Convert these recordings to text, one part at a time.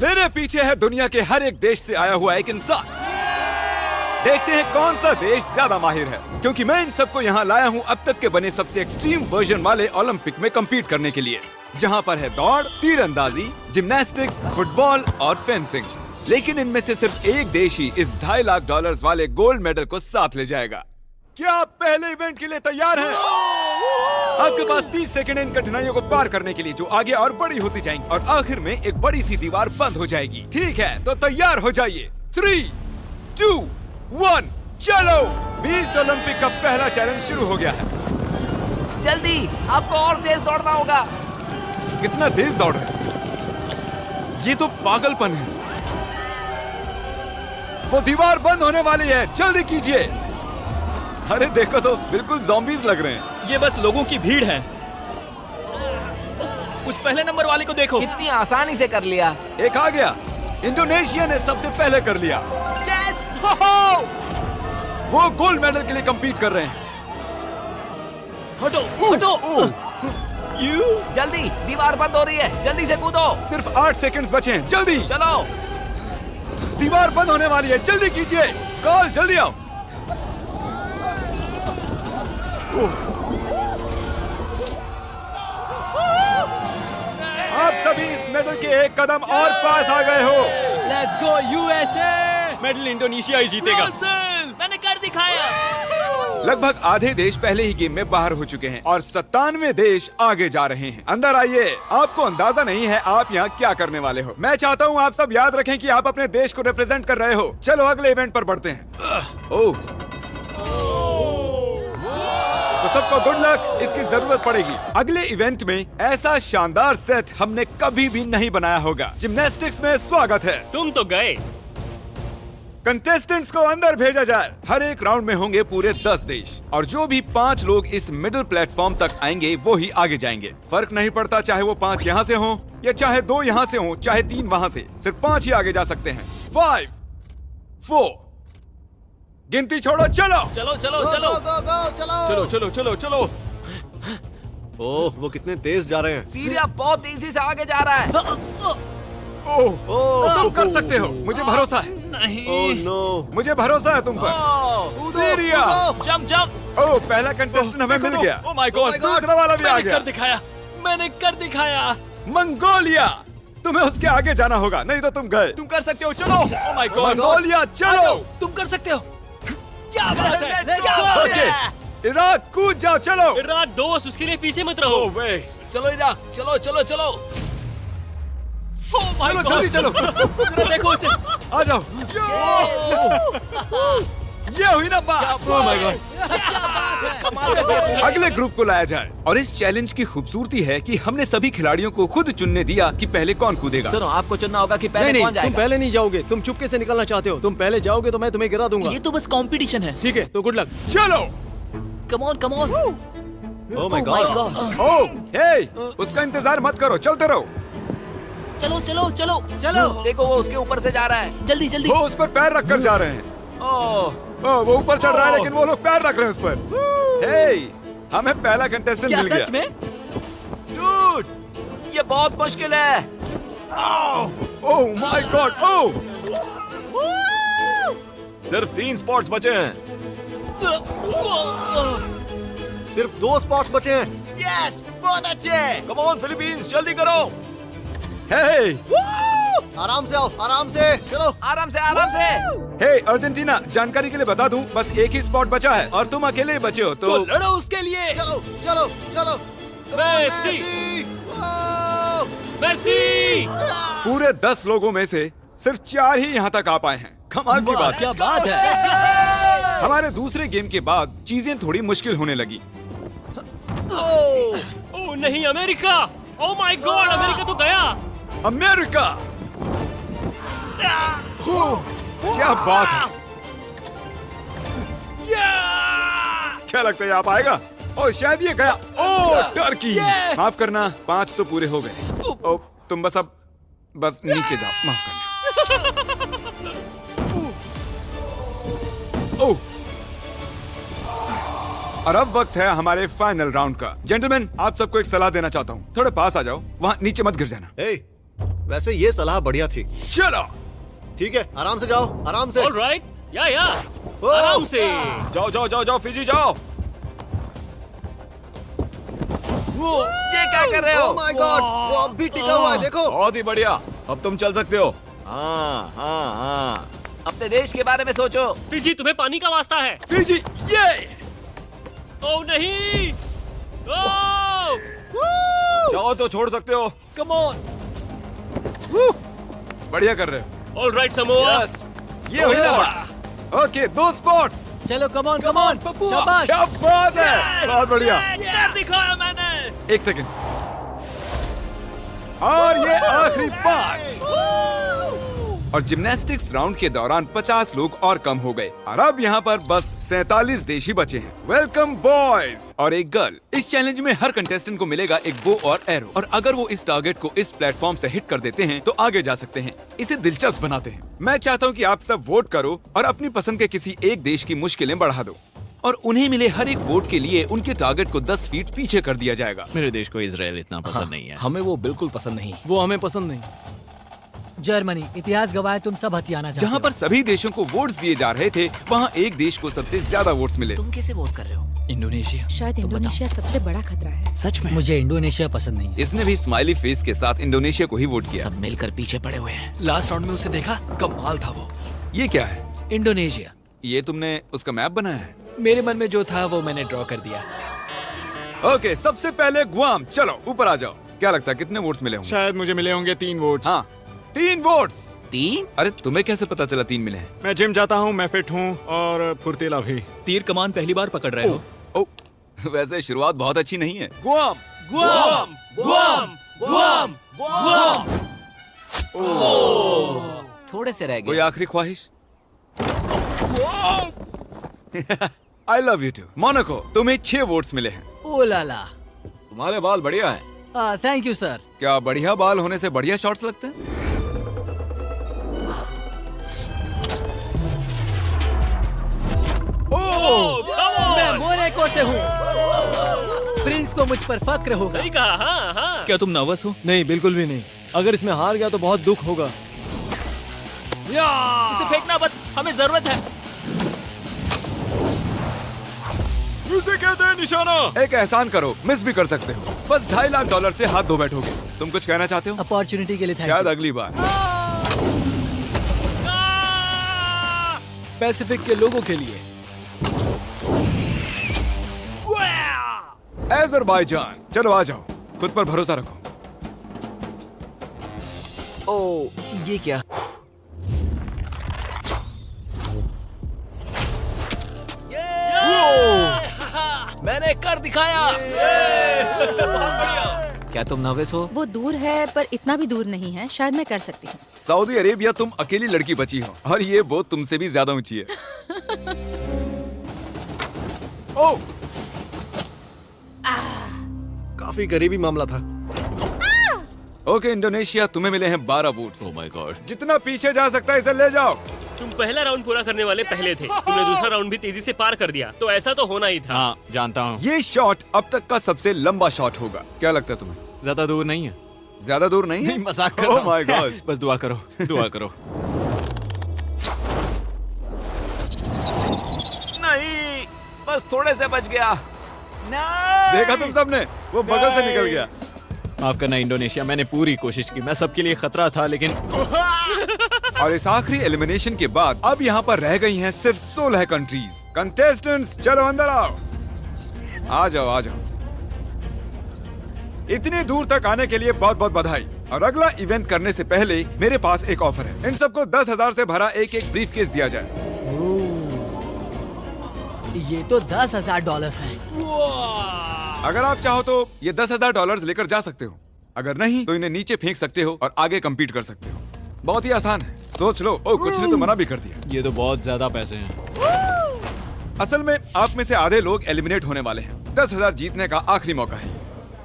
मेरे पीछे है दुनिया के हर एक देश से आया हुआ एक इंसान। देखते हैं कौन सा देश ज्यादा माहिर है, क्योंकि मैं इन सबको यहाँ लाया हूँ अब तक के बने सबसे एक्सट्रीम वर्जन वाले ओलंपिक में कम्पीट करने के लिए, जहाँ पर है दौड़, तीरंदाजी, जिम्नास्टिक्स, फुटबॉल और फेंसिंग। लेकिन इनमें से सिर्फ एक देश ही इस $2.5 लाख वाले गोल्ड मेडल को साथ ले जाएगा। क्या आप पहले इवेंट के लिए तैयार हैं? आपके पास 30 सेकंड इन कठिनाइयों को पार करने के लिए, जो आगे और बड़ी होती जाएंगी और आखिर में एक बड़ी सी दीवार बंद हो जाएगी। ठीक है, तो तैयार हो जाइए। 3, 2, 1, चलो। बीस्ट ओलंपिक का पहला चैलेंज शुरू हो गया है। जल्दी, आपको और तेज दौड़ना होगा। कितना तेज दौड़ रहे हैं? ये तो पागलपन है। वो दीवार बंद होने वाली है, जल्दी कीजिए। अरे देखो तो, बिल्कुल ज़ॉम्बीज़ लग रहे हैं। ये बस लोगों की भीड़ है। उस पहले नंबर वाले को देखो। कितनी आसानी से कर लिया। एक आ गया। इंडोनेशिया ने सबसे पहले कर लिया। यस! वो गोल्ड मेडल के लिए compete कर रहे हैं। हटो, हटो। जल्दी, दीवार बंद हो रही है, जल्दी से कूदो। सिर्फ 8 सेकंड्स बचे हैं, जल्दी। चलो। दीवार बंद होने वाली है, जल्दी कीजिए। कॉल, जल्दी आओ। आप सभी इस मेडल के एक कदम और पास आ गए हो। Let's go USA. Medal Indonesia ही जीतेगा। मैंने कर दिखाया। लगभग आधे देश पहले ही गेम में बाहर हो चुके हैं और 97 देश आगे जा रहे हैं। अंदर आइए। आपको अंदाजा नहीं है आप यहाँ क्या करने वाले हो। मैं चाहता हूँ आप सब याद रखें कि आप अपने देश को रिप्रेजेंट कर रहे हो। चलो अगले इवेंट पर बढ़ते हैं। ओह, तो सबको गुड लक, इसकी जरूरत पड़ेगी। अगले इवेंट में ऐसा शानदार सेट हमने कभी भी नहीं बनाया होगा। जिम्नास्टिक्स में स्वागत है। तुम तो गए। कंटेस्टेंट्स को अंदर भेजा जाए। हर एक राउंड में होंगे पूरे 10 देश और जो भी 5 लोग इस मिडिल प्लेटफॉर्म तक आएंगे वो ही आगे जाएंगे। फर्क नहीं पड़ता चाहे वो 5 यहाँ से हों या चाहे 2 यहाँ से हों, चाहे 3 वहाँ से, सिर्फ 5 ही आगे जा सकते हैं। 5, 4, गिनती छोड़ो, चलो चलो चलो चलो चलो चलो चलो चलो। ओह, वो कितने तेज जा रहे हैं। सीरिया बहुत तेजी से आगे जा रहा है। ओह, तुम कर सकते हो, मुझे भरोसा है। नहीं। ओह नो, मुझे भरोसा है तुम पर। सीरिया। Jump jump. ओह, पहला कंटेस्टेंट हमें मिल गया। ओह माय गॉड, दूसरा वाला भी आ मैंने गया। कर दिखाया, मैंने कर दिखाया। मंगोलिया, तुम्हें उसके आगे जाना होगा, नहीं तो तुम गए। तुम कर सकते हो, चलो। ओह माय गॉड, मंगोलिया, चलो। तुम कर सकते हो। क्या बात है, क्या बात है। ओके, इराक कूद जाओ, चलो। इराक दोस्त, उसके लिए पीछे मत रहो। चलो इराक, चलो चलो चलो। ओह माय चलो गॉड, जल्दी चलो। जरा देखो इसे। आ जाओ। ये हुई ना बात। ओह माय गॉड, कमाल कर दिया तुमने। अगले ग्रुप को लाया जाए और इस चैलेंज की खूबसूरती है कि हमने सभी खिलाड़ियों को खुद चुनने दिया कि पहले कौन कूदेगा। सुनो, आपको चुनना होगा कि पहले नहीं कौन तुम जाएगा। पहले नहीं जाओगे, तुम चुपके से निकलना चाहते हो। तुम पहले जाओगे तो मैं तुम्हें गिरा दूंगा। ये तो बस कंपटीशन है। ठीक है, तो गुड लक। चलो। Come on come on. Oh my God. Oh, hey, उसका इंतजार मत करो, चलते रहो। चलो चलो चलो चलो। देखो वो उसके ऊपर से जा रहा है। जल्दी जल्दी। वो उस पर पैर रख कर जा रहे हैं। ओह, वो ऊपर चढ़ रहा है लेकिन वो लोग पैर रख रहे हैं उस पर। हे, हमें पहला कंटेस्टेंट क्या मिल गया। सच में? डूड, ये बहुत मुश्किल है। ओह माय गॉड। ओह, सिर्फ 3 स्पॉट्स बचे हैं। सिर्फ 2 स्पॉट्स बचे हैं। यस, बहुत अच्छे। कम ऑन फिलीपींस, जल्दी करो। हे, आराम से आओ, आराम से, चलो। आराम से आराम से। हे अर्जेंटीना, जानकारी के लिए बता दूं, बस एक ही स्पॉट बचा है और तुम अकेले ही बचे हो, तो तो लड़ो उसके लिए। चलो चलो चलो। Messi, Messi. पूरे 10 लोगों में से सिर्फ 4 ही यहाँ तक आ पाए हैं। कमाल की बात है। क्या बात है। हमारे दूसरे गेम के बाद चीजें थोड़ी मुश्किल होने लगी। ओह नहीं, America. Oh my God, America तो गया। अमेरिका, क्या बात है। क्या लगता है आप आएगा? ओह शायद ये गया। ओह टर्की, माफ करना, 5 तो पूरे हो गए। ओह तुम बस नीचे जाओ, माफ करना। ओह, और अब वक्त है हमारे फाइनल राउंड का। जेंटलमैन, आप सबको एक सलाह देना चाहता हूँ, थोड़े पास आ जाओ, वहाँ नीचे मत गिर जाना। हे, वैसे ये सलाह बढ़िया थी। चलो ठीक है, आराम से जाओ, आराम से। ऑलराइट, या ओ! आराम से। जाओ जाओ जाओ जाओ फिजी जाओ। ये क्या कर रहे हो? ओह माय गॉड, वो अब भी टिका हुआ है, देखो। बहुत ही बढ़िया, अब तुम चल सकते हो। हाँ हाँ हाँ। अपने देश के बारे में सोचो। फिजी, तुम्हें पानी का वास्ता है। फिजी ये ओह नहीं, ओह जाओ तो छोड़ सकते हो। Come on. बढ़िया कर रहे हो। Alright Samoa. यस, ये हुई ना बात। Okay, 2 spots. चलो कम ऑन शाबाश। क्या बात है, बहुत बढ़िया। क्या दिखाया मैंने? 1 सेकंड। और ये आखिरी 5। और जिम्नास्टिक्स राउंड के दौरान 50 लोग और कम हो गए और अब यहाँ पर बस 47 देश ही बचे हैं। वेलकम बॉयज और एक गर्ल। इस चैलेंज में हर कंटेस्टेंट को मिलेगा एक बो और एरो, और अगर वो इस टारगेट को इस प्लेटफॉर्म से हिट कर देते हैं तो आगे जा सकते हैं। इसे दिलचस्प बनाते हैं। मैं चाहता हूँ कि आप सब वोट करो और अपनी पसंद के किसी एक देश की मुश्किलें बढ़ा दो, और उन्हें मिले हर एक वोट के लिए उनके टारगेट को 10 फीट पीछे कर दिया जाएगा। मेरे देश को इजराइल इतना पसंद नहीं है। हमें वो बिल्कुल पसंद नहीं। वो हमें पसंद नहीं। जर्मनी, इतिहास गवाह तुम सब हथियाना चाहते जहाँ पर सभी देशों को वोट्स दिए जा रहे थे, वहाँ एक देश को सबसे ज्यादा वोट्स मिले। तुम कैसे वोट कर रहे हो? इंडोनेशिया। शायद इंडोनेशिया सबसे बड़ा खतरा है। सच में? मुझे इंडोनेशिया पसंद नहीं है। इसने भी स्माइली फेस के साथ इंडोनेशिया को ही वोट किया। सब मिलकर पीछे पड़े हुए हैं। लास्ट राउंड में उसे देखा, कमाल था वो। ये क्या है? इंडोनेशिया। ये तुमने उसका मैप बनाया है? मेरे मन में जो था वो मैंने ड्रॉ कर दिया। ओके, सबसे पहले गुआम। चलो ऊपर आ जाओ। क्या लगता है कितने वोट्स मिले होंगे? शायद मुझे मिले होंगे 3 वोट्स। हाँ, 3 वोट्स। 3? अरे तुम्हें कैसे पता चला 3 मिले हैं? मैं जिम जाता हूँ, मैं फिट हूँ और फुर्तीला भी। तीर कमान पहली बार पकड़ रहे हो? ओ, वैसे शुरुआत बहुत अच्छी नहीं है। Guam Guam, Guam, Guam, Guam. थोड़े से रह कोई गए। आखिरी ख्वाहिश? I love you too. Monaco, तुम्हें 6 वोट्स मिले हैं। ओ लाला। तुम्हारे बाल बढ़िया है। Thank you sir. क्या बढ़िया बाल होने से बढ़िया शॉट्स लगते हैं? मैं मोनाको से हूँ। प्रिंस को मुझ पर फक्र होगा। सही कहा, हाँ हाँ। क्या तुम नर्वस हो? नहीं, बिल्कुल भी नहीं। अगर इसमें हार गया तो बहुत दुख होगा। उसे फेंकना मत, हमें जरूरत है। इसे कहते हैं निशाना। एक एहसान करो, मिस भी कर सकते हो। बस $2.5 लाख से हाथ धो बैठोगे। तुम कुछ कहना चाहते हो? अपॉर्चुनिटी के लिए थैंक शायद यू। अगली बार। पैसिफिक के लोगों के लिए। अज़रबैजान, चलो आ जाओ। खुद पर भरोसा रखो। ओ, ये क्या? मैंने कर दिखाया। क्या तुम नर्वस हो? वो दूर है पर इतना भी दूर नहीं है। शायद मैं कर सकती हूँ। सऊदी अरेबिया, तुम अकेली लड़की बची हो और ये बोट तुमसे भी ज्यादा ऊंची है। ओ, काफी करीबी मामला था। ओके इंडोनेशिया, तुम्हें मिले हैं 12 वोट्स। Oh my God. जितना पीछे जा सकता है इसे ले जाओ। तुम पहला राउंड पूरा करने वाले पहले थे। तुमने दूसरा राउंड भी तेजी से पार कर दिया, तो ऐसा तो होना ही था। हाँ, जानता हूँ। ये शॉट अब तक का सबसे लंबा शॉट होगा। क्या लगता है तुम्हें? ज्यादा दूर नहीं है। ज्यादा दूर नहीं है? नहीं, मजाक कर Oh रहा हूँ। my God। बस दुआ करो, दुआ करो। नहीं, बस थोड़े से बच गया। देखा तुम सबने, वो बगल से निकल गया। माफ करना इंडोनेशिया, मैंने पूरी कोशिश की। मैं सबके लिए खतरा था, लेकिन और इस आखिरी एलिमिनेशन के बाद अब यहाँ पर रह गई हैं सिर्फ 16 कंट्रीज। कंटेस्टेंट्स, चलो अंदर आओ। आ जाओ, आ जाओ। इतनी दूर तक आने के लिए बहुत बहुत बधाई। और अगला इवेंट करने से पहले मेरे पास एक ऑफर है। इन सबको 10,000 से भरा एक ब्रीफकेस दिया जाए। ये तो $10,000 है। अगर आप चाहो तो ये $10,000 लेकर जा सकते हो। अगर नहीं तो इन्हें नीचे फेंक सकते हो और आगे compete कर सकते हो। बहुत ही आसान है, सोच लो। ओ, कुछ ने तो मना भी कर दिया। ये तो बहुत ज्यादा पैसे हैं। असल में आप में से आधे लोग एलिमिनेट होने वाले हैं। 10,000 जीतने का आखिरी मौका है।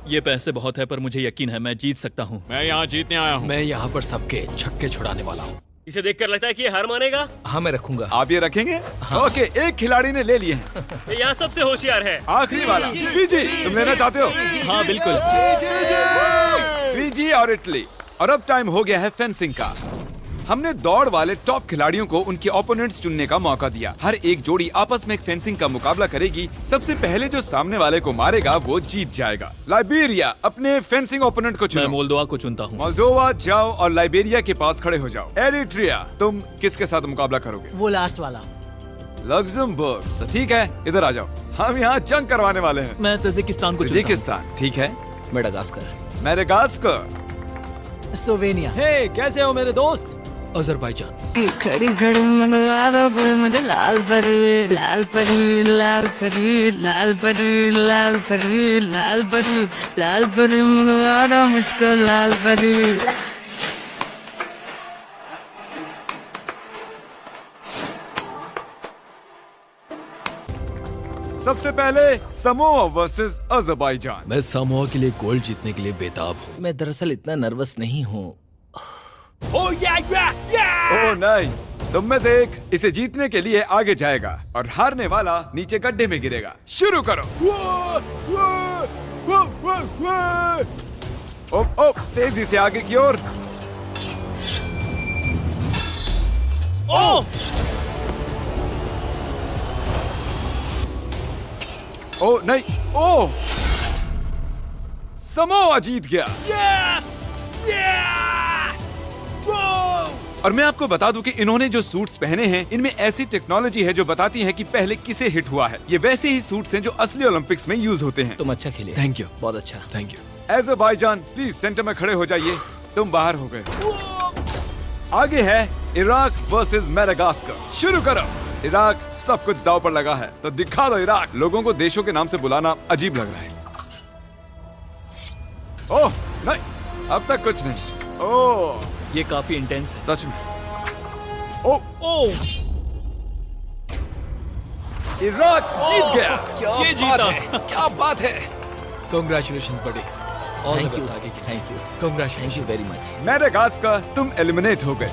ये पैसे बहुत है, पर मुझे यकीन है मैं जीत सकता हूँ। मैं यहाँ जीतने आया हूँ। मैं यहाँ पर सबके छक्के छुड़ाने वाला हूँ। इसे देखकर लगता है कि ये हार मानेगा। हाँ, मैं रखूंगा। आप ये रखेंगे? ओके, एक खिलाड़ी ने ले लिए हैं। ये यहाँ सबसे होशियार है। आखिरी वाला फिजी, तुम लेना चाहते हो? हाँ बिल्कुल। फिजी और इटली। और अब टाइम हो गया है फेंसिंग का। हमने दौड़ वाले टॉप खिलाड़ियों को उनके ओपोनेंट्स चुनने का मौका दिया। हर एक जोड़ी आपस में एक फेंसिंग का मुकाबला करेगी। सबसे पहले जो सामने वाले को मारेगा वो जीत जाएगा। लाइबेरिया, अपने फेंसिंग ओपोनेंट को मैं चुनो। मोल्दोवा को चुनता हूँ। मोल्दोवा जाओ और लाइबेरिया के पास खड़े हो जाओ। एरिट्रिया, तुम किसके साथ मुकाबला करोगे? वो लास्ट वाला। लग्जमबर्ग, तो ठीक है, इधर आ जाओ। हम यहाँ जंग करवाने वाले हैं। मैं तजिकिस्तान को चुनता हूँ। तजिकिस्तान, ठीक है। मेडागास्कर। मेडागास्कर। स्लोवेनिया। हे, कैसे हो मेरे दोस्त? अजरबैजान। खड़ी खड़ी मंगवा दो मुझे लाल परी लाल परी लाल परी लाल परी लाल परी लाल परी लाल परी मंगवा दो मुझको लाल परी। सबसे पहले समोआ वर्सेस अजरबैजान। मैं समोआ के लिए गोल्ड जीतने के लिए बेताब हूँ। मैं दरअसल इतना नर्वस नहीं हूँ। ओह नहीं, तुम में से एक इसे जीतने के लिए आगे जाएगा और हारने वाला नीचे गड्ढे में गिरेगा। शुरू करो। ओह, तेजी से आगे की ओर। ओह नहीं, ओह, समोआ जीत गया। और मैं आपको बता दूं कि इन्होंने जो सूट्स पहने हैं इनमें ऐसी टेक्नोलॉजी है जो बताती है कि पहले किसे हिट हुआ है। ये वैसे ही सूट्स हैं जो असली ओलंपिक्स में यूज होते हैं। तुम अच्छा खेले। Thank you. बहुत अच्छा। Thank you. Azerbaijan, please centre में खड़े हो जाइए। तुम बाहर हो गए। आगे है इराक वर्सेस मेडागास्कर। शुरू करो। इराक, सब कुछ दांव पर लगा है, तो दिखा दो इराक। लोगों को देशों के नाम से बुलाना अजीब लग रहा है। ओह नहीं, अब तक कुछ नहीं। ओह, ये काफी इंटेंस है। सच में। ओह, इराक जीत गया। ये जीता। क्या बात है। Congratulations buddy. All the best आगे की। Thank you. Congratulations very much. Madagascar, तुम एलिमिनेट हो गए।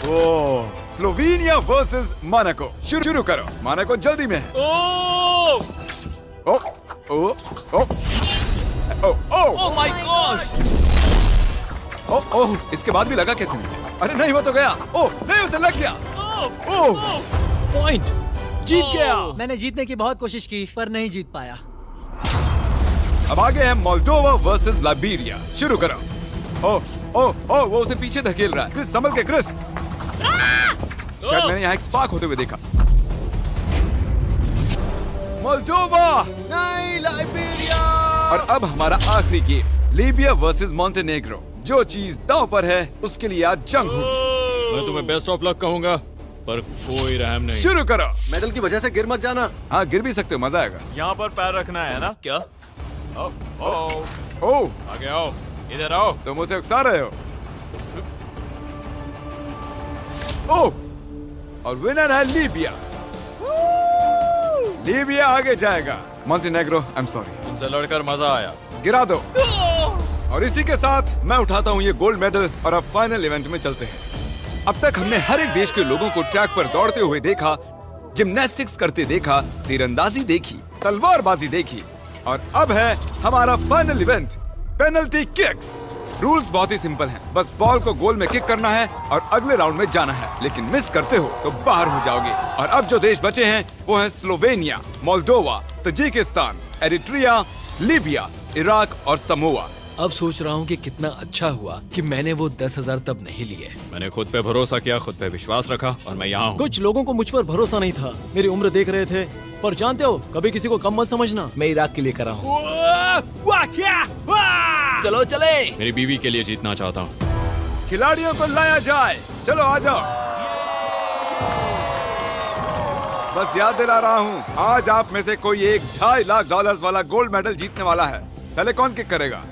ओह, स्लोवेनिया वर्सेस मोनाको। शुरू करो। मोनाको जल्दी में है। ओह, ओह, ओह, ओह माय गॉश। ओह, इसके बाद भी लगा कैसे नहीं? अरे नहीं, वो तो गया। ओह नहीं, उसे लग गया। ओह, पॉइंट, जीत गया। मैंने जीतने की बहुत कोशिश की पर नहीं जीत पाया। अब आगे है मोल्दोवा वर्सेस लाइबेरिया। शुरू करो। ओह ओह ओह, वो उसे पीछे धकेल रहा है। क्रिस, संभल के क्रिस। शायद मैंने यहाँ एक स्पार्क होते हुए देखा। मोल्दोवा नहीं, लाइबेरिया। और अब हमारा आखिरी गेम, लीबिया वर्सेस मॉन्टेनेग्रो। जो चीज दांव पर है उसके लिए आज जंग होगी। मैं तुम्हें बेस्ट ऑफ लक कहूंगा, पर कोई रहम नहीं। शुरू करो। मेडल की वजह से गिर मत जाना। हाँ, गिर भी सकते हो, मजा आएगा। यहाँ पर पैर रखना है ना? क्या? ओह, आगे आओ, इधर आओ। तुम उसे उकसा रहे हो। ओह, और विनर है लीबिया। लीबिया आगे जाएगा। Montenegro, I am sorry. तुमसे लड़कर मजा आया। गिरा दो। और इसी के साथ मैं उठाता हूँ ये गोल्ड मेडल और अब फाइनल इवेंट में चलते हैं। अब तक हमने हर एक देश के लोगों को ट्रैक पर दौड़ते हुए देखा, जिम्नास्टिक्स करते देखा, तीरंदाजी देखी, तलवारबाजी देखी, और अब है हमारा final event, penalty kicks. Rules बहुत ही सिंपल हैं। बस बॉल को गोल में किक करना है और अगले राउंड में जाना है, लेकिन मिस करते हो तो बाहर हो जाओगे। और अब जो देश बचे हैं वो है Slovenia, Moldova, Tajikistan, Eritrea, Libya, Iraq और समोआ। अब सोच रहा हूँ कि कितना अच्छा हुआ कि मैंने वो 10,000 तब नहीं लिए। मैंने खुद पे भरोसा किया, खुद पे विश्वास रखा, और मैं यहाँ हूँ। कुछ लोगों को मुझ पर भरोसा नहीं था। मेरी उम्र देख रहे थे, पर जानते हो, कभी किसी को कम मत समझना। मैं इराक के लिए कर रहा हूँ। चलो चले। मेरी बीवी के लिए जीतना चाहता हूँ। खिलाड़ियों को लाया जाए। चलो आ जाओ। बस याद दिला रहा हूँ, आज आप में से कोई एक $2.5 लाख वाला गोल्ड मेडल जीतने वाला है। पहले कौन किक करेगा?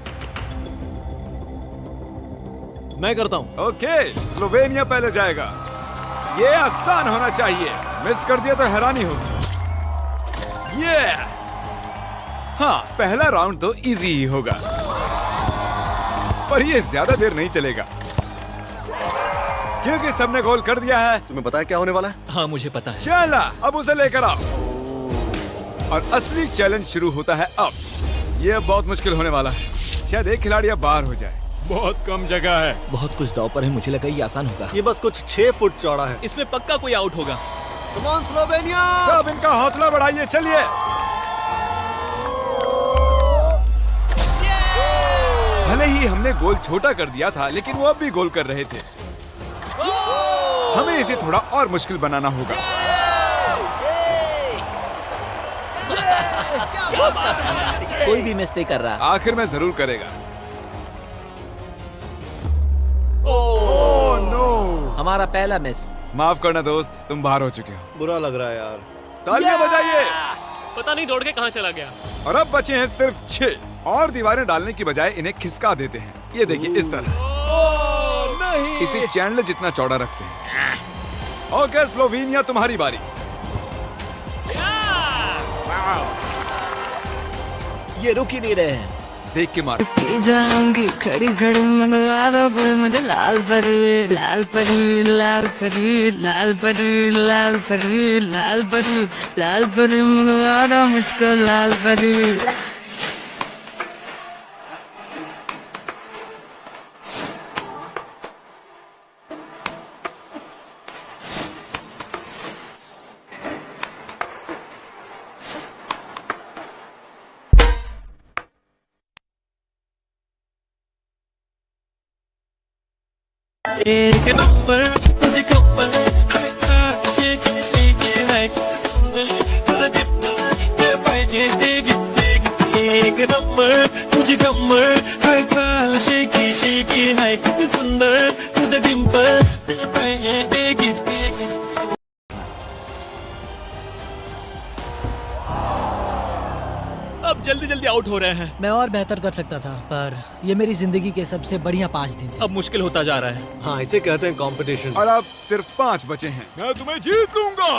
मैं करता हूँ। ओके, स्लोवेनिया पहले जाएगा। ये आसान होना चाहिए, मिस कर दिया तो हैरानी होगी। ये हाँ, पहला राउंड तो इजी ही होगा, पर ये ज्यादा देर नहीं चलेगा क्योंकि सबने गोल कर दिया है। तुम्हें पता है क्या होने वाला है? हाँ, मुझे पता है। चला, अब उसे लेकर आओ। और असली चैलेंज शुरू होता है अब। ये बहुत मुश्किल होने वाला है। शायद एक खिलाड़ी अब बाहर हो जाए। बहुत कम जगह है। बहुत कुछ दाव पर है, मुझे लगा ये आसान होगा। ये बस कुछ 6 फुट चौड़ा है। इसमें पक्का कोई आउट होगा। Come on Slovenia. सब इनका हौसला बढ़ाइए, चलिए। भले ही हमने गोल छोटा कर दिया था, लेकिन वो अब भी गोल कर रहे थे। हमें इसे थोड़ा और मुश्किल बनाना होगा। कोई भी मिस नहीं कर रहा। आखिर में जरूर करेगा। ओह नो, हमारा पहला मिस। माफ करना दोस्त, तुम बाहर हो चुके हो। बुरा लग रहा है यार। तालियां बजाइए। पता नहीं दौड़ के कहाँ चला गया। और अब बचे हैं सिर्फ 6 और दीवारें डालने की बजाय इन्हें खिसका देते हैं। ये देखिए, इस तरह। नहीं। इसे चैंडलर जितना चौड़ा रखते हैं। ओके स्लोवेनिया, तुम्हारी बारी। ये रुक ही नहीं रहे हैं। देख के मार। पी जाऊंगी खड़ी खड़ी मंगवा दो कोई मुझे लाल परी लाल परी लाल परी लाल परी लाल परी लाल परी लाल परी मंगवा दो मुझको लाल परी। एक नंबर तुझे कपर एक नंबर तुझे कमर शेकी शेकी है कितनी सुंदर तुझे डिंपल। अब जल्दी जल्दी आउट हो रहे हैं। मैं और बेहतर कर सकता था, पर ये मेरी जिंदगी के सबसे बढ़िया 5 दिन थे। अब मुश्किल होता जा रहा है। हाँ, इसे कहते हैं कंपटीशन। और अब सिर्फ 5 बचे हैं। मैं तुम्हें जीत लूंगा।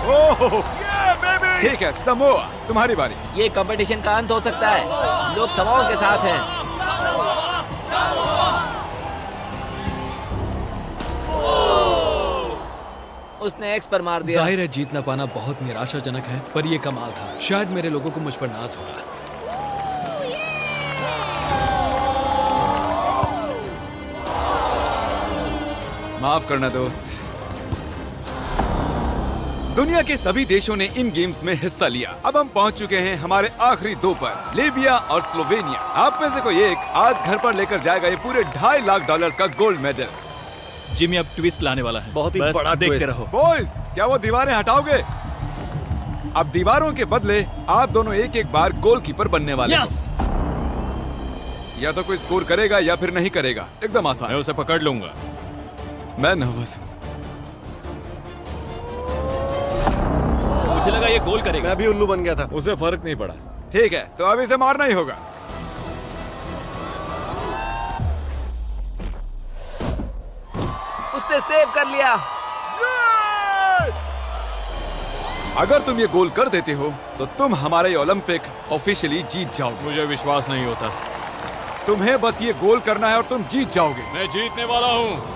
ओह, ठीक है समोआ, तुम्हारी बारी। ये कंपटीशन का अंत हो सकता है। लोग समाओं के साथ हैं। उसने एक्स पर मार दिया। जाहिर है जीत ना पाना बहुत निराशाजनक है, पर ये कमाल था। शायद मेरे लोगों को मुझ पर नाज होगा। माफ करना दोस्त। दुनिया के सभी देशों ने इन गेम्स में हिस्सा लिया। अब हम पहुंच चुके हैं हमारे आखिरी 2 पर, लीबिया और स्लोवेनिया। आप में से कोई एक आज घर पर लेकर जाएगा ये पूरे $2.5 लाख का गोल्ड मेडल। जिमी अब ट्विस्ट लाने वाला है। बहुत ही बस बड़ा देखते ट्विस्ट। रहो। बॉयज, क्या वो दीवारें हटाओगे? अब दीवारों के बदले आप दोनों एक बार गोलकीपर बनने वाले हो। या तो कोई स्कोर करेगा या फिर नहीं करेगा। एकदम आसान। मैं उसे पकड़ लूंगा। मैं नर्वस हूँ। मुझे लगा ये गोल करेगा। मैं भी उल्लू बन गया था। उसे फर्क नहीं पड़ा। ठीक है, तो अब इसे मारना ही होगा। उसने सेव कर लिया। अगर तुम ये गोल कर देते हो तो तुम हमारा ये ओलंपिक ऑफिशियली जीत जाओगे। मुझे विश्वास नहीं होता। तुम्हें बस ये गोल करना है और तुम जीत जाओगे। मैं जीतने वाला हूँ।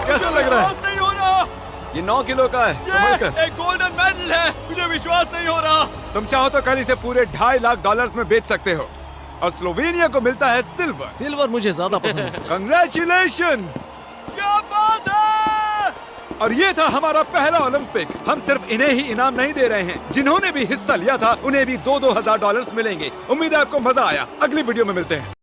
कैसा लग रहा है? नहीं हो रहा। ये 9 किलो का है, संभल कर। एक गोल्डन मेडल है। मुझे विश्वास नहीं हो रहा। तुम चाहो तो कल इसे पूरे $2.5 लाख में बेच सकते हो। और स्लोवेनिया को मिलता है सिल्वर। सिल्वर मुझे ज्यादा पसंद है। कंग्रेचुलेशंस! क्या बात है। और ये था हमारा पहला ओलंपिक। हम सिर्फ इन्हें ही इनाम नहीं दे रहे हैं, जिन्होंने भी हिस्सा लिया था उन्हें भी $2,000 मिलेंगे। उम्मीद है आपको मजा आया। अगली वीडियो में मिलते हैं।